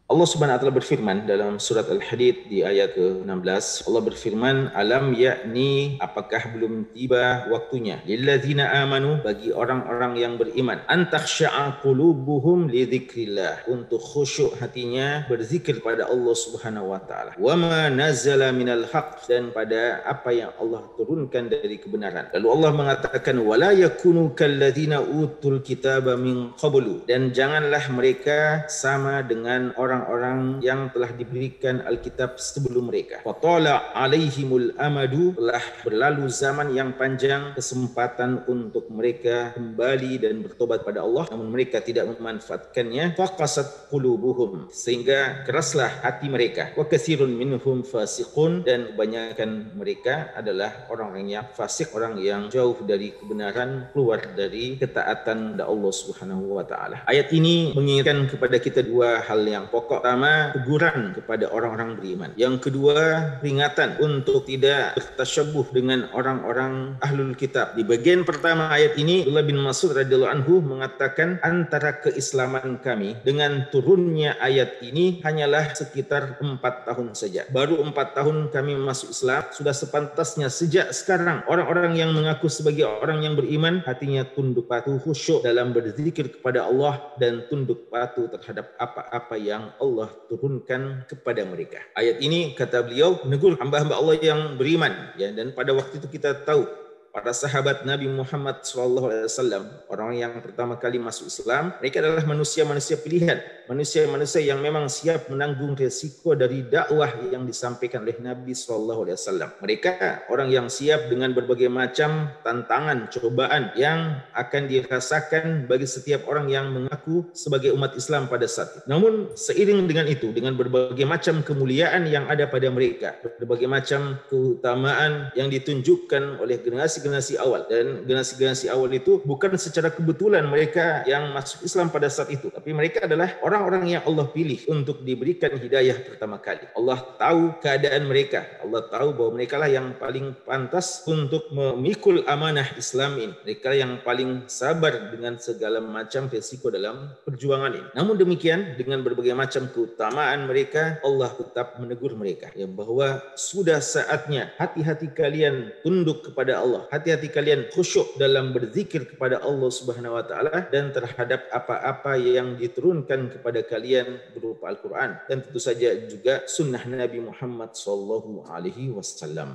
Allah Subhanahu wa taala berfirman dalam surat Al-Hadid di ayat ke-16. Allah berfirman, "Alam yakni, apakah belum tiba waktunya, lilladzina amanu, bagi orang-orang yang beriman, antakhsha'a qulubuhum li dzikrillah, untuk khusyuk hatinya berzikir pada Allah Subhanahu wa taala, wa ma nazala minal haqq, dan pada apa yang Allah turunkan dari kebenaran." Lalu Allah mengatakan, "Wala yakunu kalladzina utul kitaba min qablu," dan janganlah mereka sama dengan orang yang telah diberikan Alkitab sebelum mereka. Fatala alaihimul amadu, telah berlalu zaman yang panjang, kesempatan untuk mereka kembali dan bertobat pada Allah, namun mereka tidak memanfaatkannya. Faqasat qulubuhum, sehingga keraslah hati mereka. Wa katsirun minhum fasiqun, dan kebanyakan mereka adalah orang yang fasik, orang yang jauh dari kebenaran, keluar dari ketaatan Allah Subhanahu wa taala. Ayat ini mengingatkan kepada kita dua hal yang pokok. Pertama, teguran kepada orang-orang beriman. Yang kedua, peringatan untuk tidak bertasyabuh dengan orang-orang ahlul kitab. Di bagian pertama ayat ini, Abdullah bin Mas'ud radhiyallahu anhu mengatakan, antara keislaman kami dengan turunnya ayat ini hanyalah sekitar 4 tahun saja. Baru 4 tahun kami masuk Islam, sudah sepantasnya sejak sekarang orang-orang yang mengaku sebagai orang yang beriman, hatinya tunduk patuh, khusyuk dalam berzikir kepada Allah, dan tunduk patuh terhadap apa-apa yang Allah turunkan kepada mereka. Ayat ini, kata beliau, menegur hamba-hamba Allah yang beriman, ya, dan pada waktu itu kita tahu para sahabat Nabi Muhammad SAW, orang yang pertama kali masuk Islam, mereka adalah manusia-manusia pilihan, manusia-manusia yang memang siap menanggung resiko dari dakwah yang disampaikan oleh Nabi SAW. Mereka orang yang siap dengan berbagai macam tantangan, cobaan yang akan dirasakan bagi setiap orang yang mengaku sebagai umat Islam pada saat itu. Namun seiring dengan itu, dengan berbagai macam kemuliaan yang ada pada mereka, berbagai macam keutamaan yang ditunjukkan oleh generasi awal, dan generasi awal itu bukan secara kebetulan mereka yang masuk Islam pada saat itu, tapi mereka adalah orang-orang yang Allah pilih untuk diberikan hidayah pertama kali. Allah tahu keadaan mereka, Allah tahu bahwa mereka lah yang paling pantas untuk memikul amanah Islam ini, mereka yang paling sabar dengan segala macam risiko dalam perjuangan ini. Namun demikian, dengan berbagai macam keutamaan mereka, Allah tetap menegur mereka, ya, bahwa sudah saatnya hati-hati kalian tunduk kepada Allah, hati-hati kalian khusyuk dalam berzikir kepada Allah Subhanahu wa taala, dan terhadap apa-apa yang diturunkan kepada kalian berupa Al-Quran, dan tentu saja juga sunnah Nabi Muhammad sallallahu alaihi wasallam.